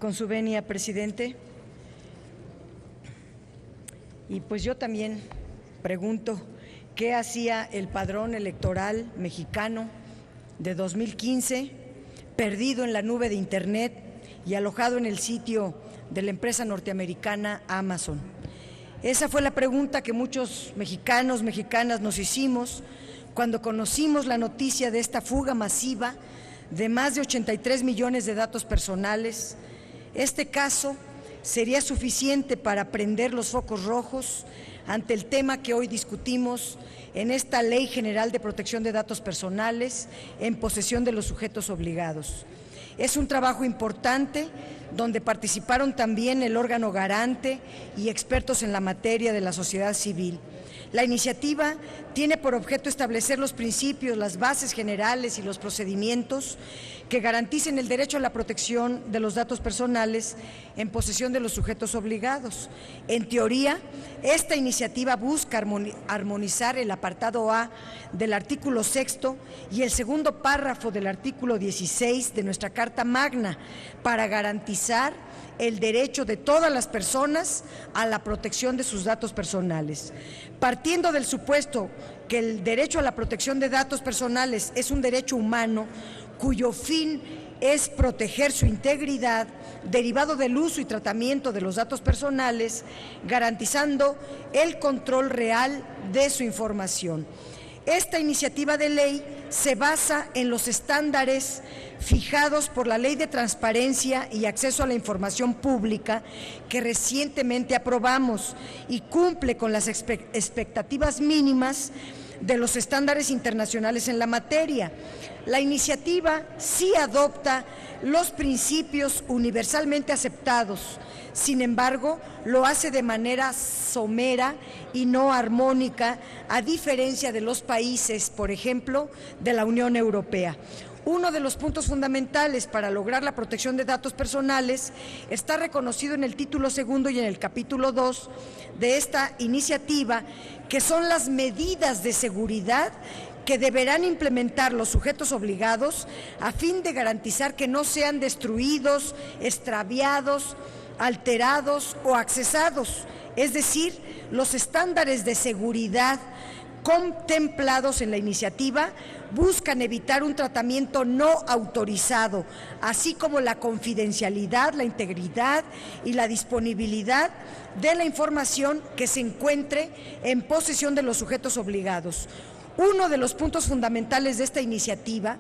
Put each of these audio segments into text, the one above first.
Con su venia, presidente. Y pues yo también pregunto, ¿qué hacía el padrón electoral mexicano de 2015, perdido en la nube de Internet y alojado en el sitio de la empresa norteamericana Amazon? Esa fue la pregunta que muchos mexicanos, mexicanas nos hicimos cuando conocimos la noticia de esta fuga masiva de más de 83 millones de datos personales. Este caso sería suficiente para prender los focos rojos ante el tema que hoy discutimos en esta Ley General de Protección de Datos Personales en posesión de los sujetos obligados. Es un trabajo importante donde participaron también el órgano garante y expertos en la materia de la sociedad civil. La iniciativa tiene por objeto establecer los principios, las bases generales y los procedimientos que garanticen el derecho a la protección de los datos personales en posesión de los sujetos obligados. En teoría, esta iniciativa busca armonizar el apartado A del artículo 6º y el segundo párrafo del artículo 16 de nuestra Carta Magna para garantizar el derecho de todas las personas a la protección de sus datos personales. Partiendo del supuesto que el derecho a la protección de datos personales es un derecho humano cuyo fin es proteger su integridad derivado del uso y tratamiento de los datos personales, garantizando el control real de su información. Esta iniciativa de ley se basa en los estándares fijados por la Ley de Transparencia y Acceso a la Información Pública que recientemente aprobamos y cumple con las expectativas mínimas de los estándares internacionales en la materia. La iniciativa sí adopta los principios universalmente aceptados, sin embargo, lo hace de manera somera y no armónica, a diferencia de los países, por ejemplo, de la Unión Europea. Uno de los puntos fundamentales para lograr la protección de datos personales está reconocido en el título 2 y en el capítulo 2 de esta iniciativa, que son las medidas de seguridad que deberán implementar los sujetos obligados a fin de garantizar que no sean destruidos, extraviados, alterados o accesados, es decir, los estándares de seguridad contemplados en la iniciativa buscan evitar un tratamiento no autorizado, así como la confidencialidad, la integridad y la disponibilidad de la información que se encuentre en posesión de los sujetos obligados. Uno de los puntos fundamentales de esta iniciativa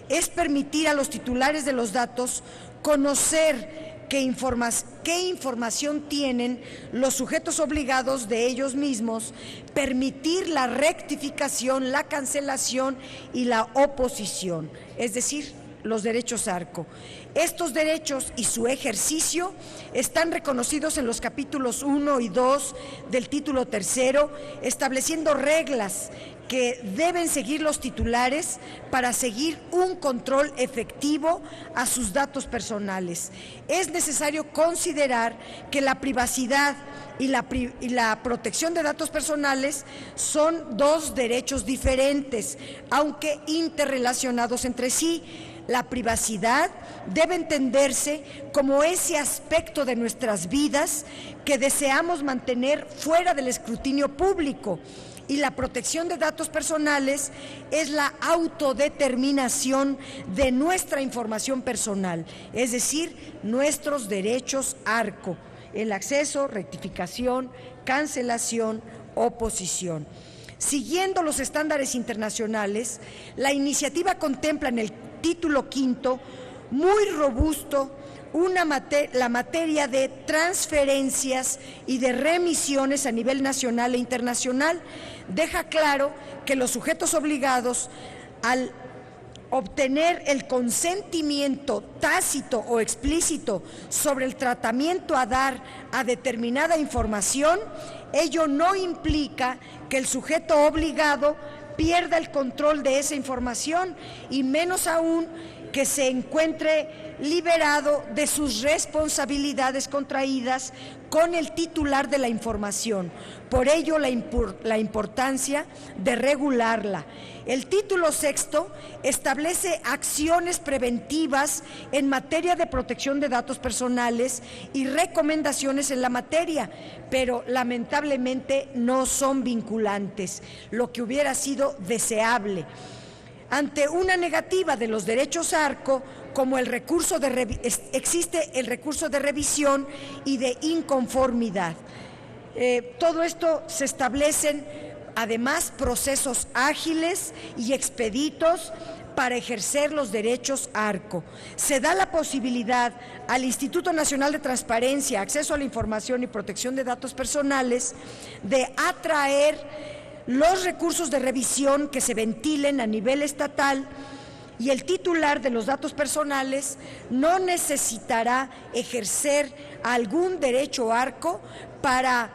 es permitir a los titulares de los datos conocer qué información tienen los sujetos obligados de ellos mismos, permitir la rectificación, la cancelación y la oposición, es decir, los derechos ARCO. Estos derechos y su ejercicio están reconocidos en los capítulos 1 y 2 del título 3, estableciendo reglas que deben seguir los titulares para seguir un control efectivo a sus datos personales. Es necesario considerar que la privacidad y la protección de datos personales son dos derechos diferentes, aunque interrelacionados entre sí. La privacidad debe entenderse como ese aspecto de nuestras vidas que deseamos mantener fuera del escrutinio público, y la protección de datos personales es la autodeterminación de nuestra información personal, es decir, nuestros derechos ARCO, el acceso, rectificación, cancelación, oposición. Siguiendo los estándares internacionales, la iniciativa contempla en el título 5 muy robusto la materia de transferencias y de remisiones a nivel nacional e internacional. Deja claro que los sujetos obligados, al obtener el consentimiento tácito o explícito sobre el tratamiento a dar a determinada información, ello no implica que el sujeto obligado pierda el control de esa información, y menos aún que se encuentre liberado de sus responsabilidades contraídas con el titular de la información. Por ello, la importancia de regularla. El título sexto establece acciones preventivas en materia de protección de datos personales y recomendaciones en la materia, pero lamentablemente no son vinculantes, lo que hubiera sido deseable. Ante una negativa de los derechos ARCO, como existe el recurso de revisión y de inconformidad. Todo esto se establecen además procesos ágiles y expeditos para ejercer los derechos ARCO. Se da la posibilidad al Instituto Nacional de Transparencia, Acceso a la Información y Protección de Datos Personales de atraer los recursos de revisión que se ventilen a nivel estatal, y el titular de los datos personales no necesitará ejercer algún derecho ARCO para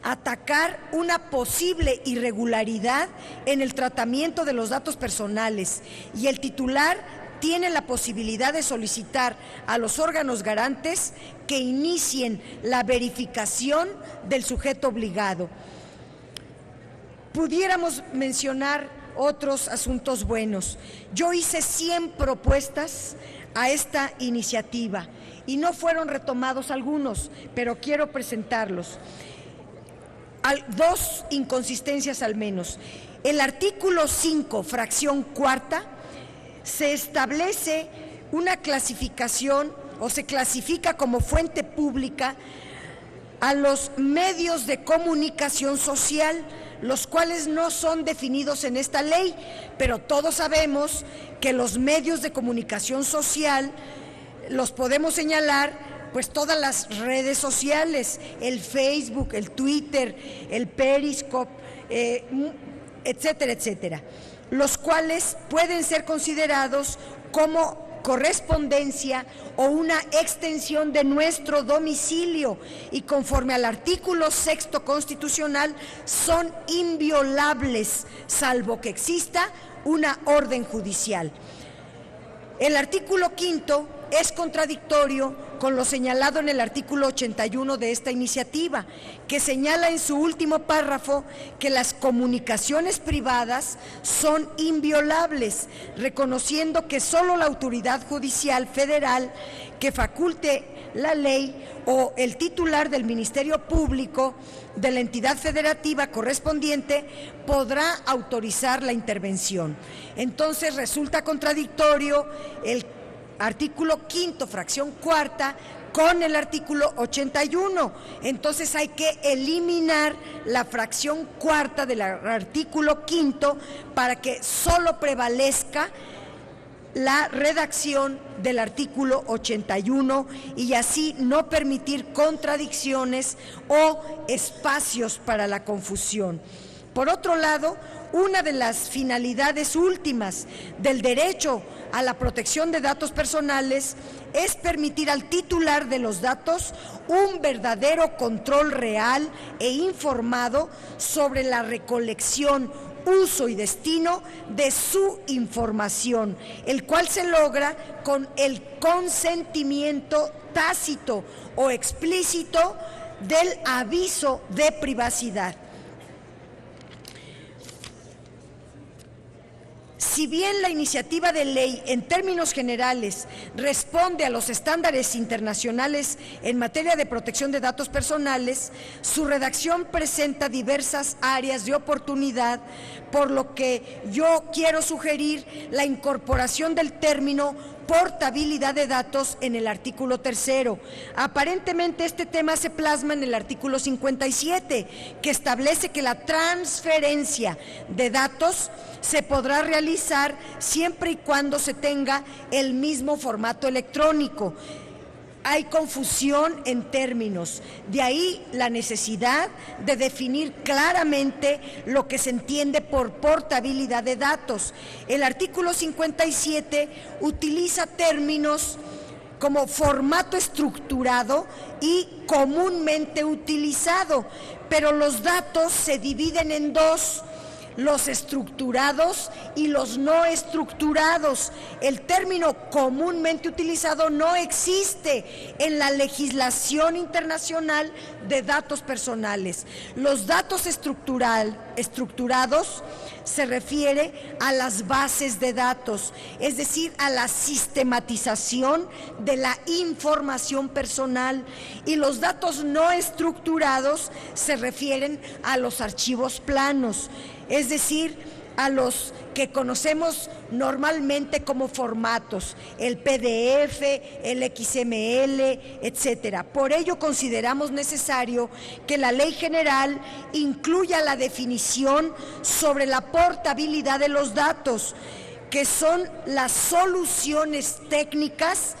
atacar una posible irregularidad en el tratamiento de los datos personales, y el titular tiene la posibilidad de solicitar a los órganos garantes que inicien la verificación del sujeto obligado. Pudiéramos mencionar otros asuntos buenos. Yo hice 100 propuestas a esta iniciativa y no fueron retomados algunos, pero quiero presentarlos. Dos inconsistencias al menos. El artículo 5, fracción cuarta, se establece una clasificación o se clasifica como fuente pública a los medios de comunicación social, los cuales no son definidos en esta ley, pero todos sabemos que los medios de comunicación social los podemos señalar, pues todas las redes sociales, el Facebook, el Twitter, el Periscope, etcétera, etcétera, los cuales pueden ser considerados como correspondencia o una extensión de nuestro domicilio, y conforme al artículo 6 constitucional son inviolables, salvo que exista una orden judicial. El artículo 5 es contradictorio con lo señalado en el artículo 81 de esta iniciativa, que señala en su último párrafo que las comunicaciones privadas son inviolables, reconociendo que solo la autoridad judicial federal que faculte la ley o el titular del Ministerio Público de la entidad federativa correspondiente podrá autorizar la intervención. Entonces resulta contradictorio el artículo 5, fracción cuarta, con el artículo 81. Entonces hay que eliminar la fracción cuarta del artículo 5 para que solo prevalezca la redacción del artículo 81 y así no permitir contradicciones o espacios para la confusión. Por otro lado, una de las finalidades últimas del derecho a la protección de datos personales es permitir al titular de los datos un verdadero control real e informado sobre la recolección, uso y destino de su información, el cual se logra con el consentimiento tácito o explícito del aviso de privacidad. Si bien la iniciativa de ley, en términos generales, responde a los estándares internacionales en materia de protección de datos personales, su redacción presenta diversas áreas de oportunidad, por lo que yo quiero sugerir la incorporación del término portabilidad de datos en el artículo 3. Aparentemente este tema se plasma en el artículo 57, que establece que la transferencia de datos se podrá realizar siempre y cuando se tenga el mismo formato electrónico. Hay confusión en términos, de ahí la necesidad de definir claramente lo que se entiende por portabilidad de datos. El artículo 57 utiliza términos como formato estructurado y comúnmente utilizado, pero los datos se dividen en dos: los estructurados y los no estructurados. El término comúnmente utilizado no existe en la legislación internacional de datos personales. Los datos estructurados se refiere a las bases de datos, es decir, a la sistematización de la información personal, y los datos no estructurados se refieren a los archivos planos, es decir, a los que conocemos normalmente como formatos, el PDF, el XML, etcétera. Por ello consideramos necesario que la Ley General incluya la definición sobre la portabilidad de los datos, que son las soluciones técnicas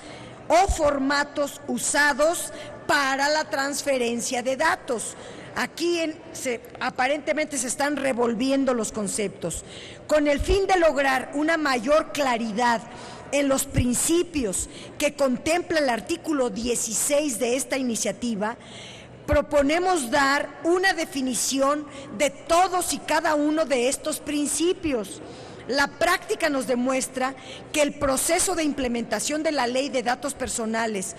o formatos usados para la transferencia de datos. Aquí aparentemente se están revolviendo los conceptos. Con el fin de lograr una mayor claridad en los principios que contempla el artículo 16 de esta iniciativa, proponemos dar una definición de todos y cada uno de estos principios. La práctica nos demuestra que el proceso de implementación de la Ley de Datos Personales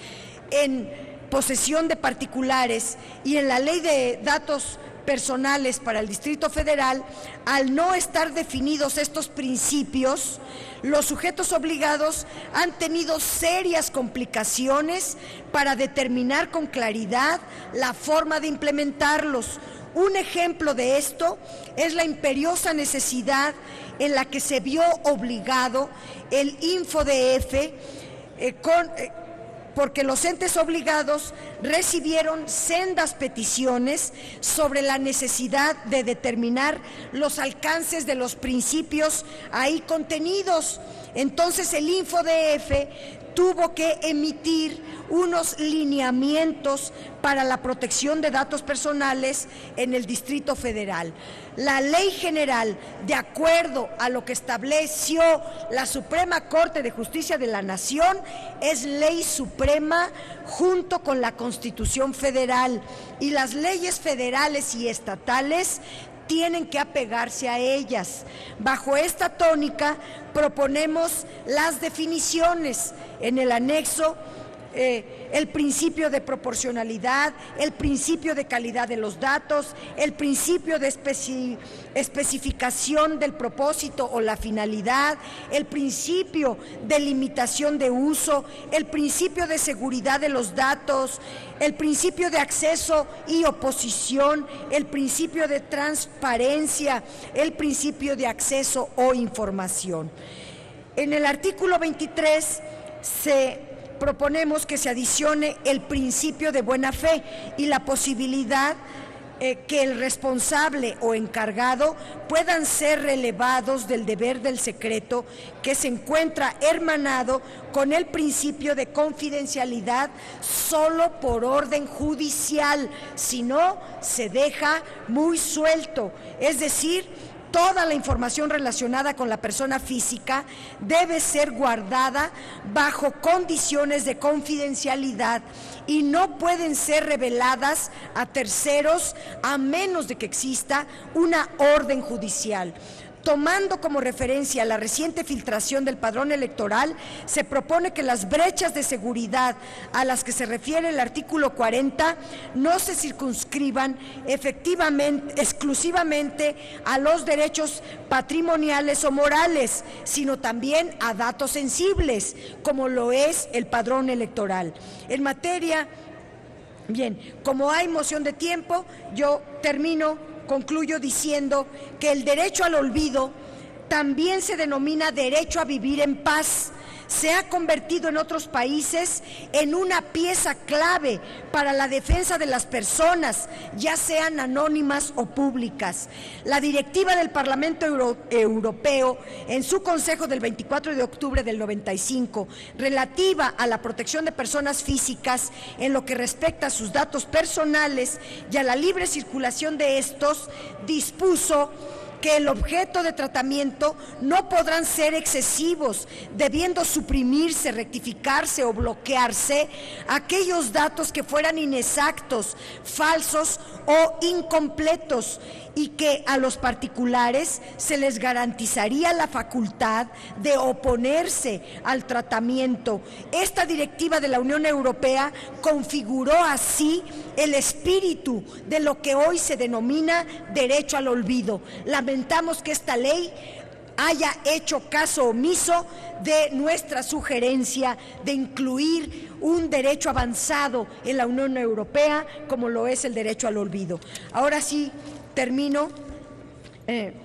en posesión de particulares y en la Ley de Datos Personales para el Distrito Federal, al no estar definidos estos principios, los sujetos obligados han tenido serias complicaciones para determinar con claridad la forma de implementarlos. Un ejemplo de esto es la imperiosa necesidad en la que se vio obligado el InfoDF porque los entes obligados recibieron sendas peticiones sobre la necesidad de determinar los alcances de los principios ahí contenidos. Entonces el InfoDF tuvo que emitir unos lineamientos para la protección de datos personales en el Distrito Federal. La Ley General, de acuerdo a lo que estableció la Suprema Corte de Justicia de la Nación, es ley suprema junto con la Constitución Federal, y las leyes federales y estatales tienen que apegarse a ellas. Bajo esta tónica proponemos las definiciones en el anexo, el principio de proporcionalidad, el principio de calidad de los datos, el principio de especificación del propósito o la finalidad, el principio de limitación de uso, el principio de seguridad de los datos, el principio de acceso y oposición, el principio de transparencia, el principio de acceso o información. En el artículo 23 proponemos que se adicione el principio de buena fe y la posibilidad que el responsable o encargado puedan ser relevados del deber del secreto, que se encuentra hermanado con el principio de confidencialidad solo por orden judicial, si no se deja muy suelto, es decir, toda la información relacionada con la persona física debe ser guardada bajo condiciones de confidencialidad y no pueden ser reveladas a terceros a menos de que exista una orden judicial. Tomando como referencia la reciente filtración del padrón electoral, se propone que las brechas de seguridad a las que se refiere el artículo 40 no se circunscriban exclusivamente a los derechos patrimoniales o morales, sino también a datos sensibles, como lo es el padrón electoral. Como hay moción de tiempo, yo concluyo diciendo que el derecho al olvido también se denomina derecho a vivir en paz. Se ha convertido en otros países en una pieza clave para la defensa de las personas, ya sean anónimas o públicas. La directiva del Parlamento Europeo, en su Consejo del 24 de octubre del 95, relativa a la protección de personas físicas en lo que respecta a sus datos personales y a la libre circulación de estos, dispuso que el objeto de tratamiento no podrán ser excesivos, debiendo suprimirse, rectificarse o bloquearse aquellos datos que fueran inexactos, falsos o incompletos, y que a los particulares se les garantizaría la facultad de oponerse al tratamiento. Esta directiva de la Unión Europea configuró así el espíritu de lo que hoy se denomina derecho al olvido. Lamentamos que esta ley haya hecho caso omiso de nuestra sugerencia de incluir un derecho avanzado en la Unión Europea como lo es el derecho al olvido. Ahora sí, termino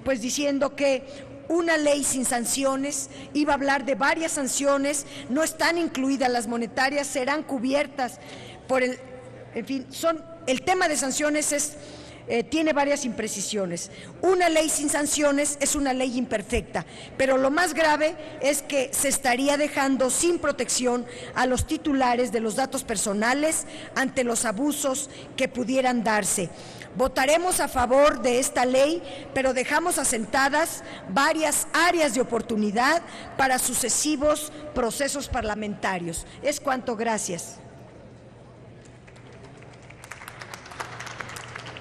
pues diciendo que una ley sin sanciones, iba a hablar de varias sanciones, no están incluidas las monetarias, serán cubiertas por el tema de sanciones tiene varias imprecisiones. Una ley sin sanciones es una ley imperfecta, pero lo más grave es que se estaría dejando sin protección a los titulares de los datos personales ante los abusos que pudieran darse. Votaremos a favor de esta ley, pero dejamos asentadas varias áreas de oportunidad para sucesivos procesos parlamentarios. Es cuanto, gracias.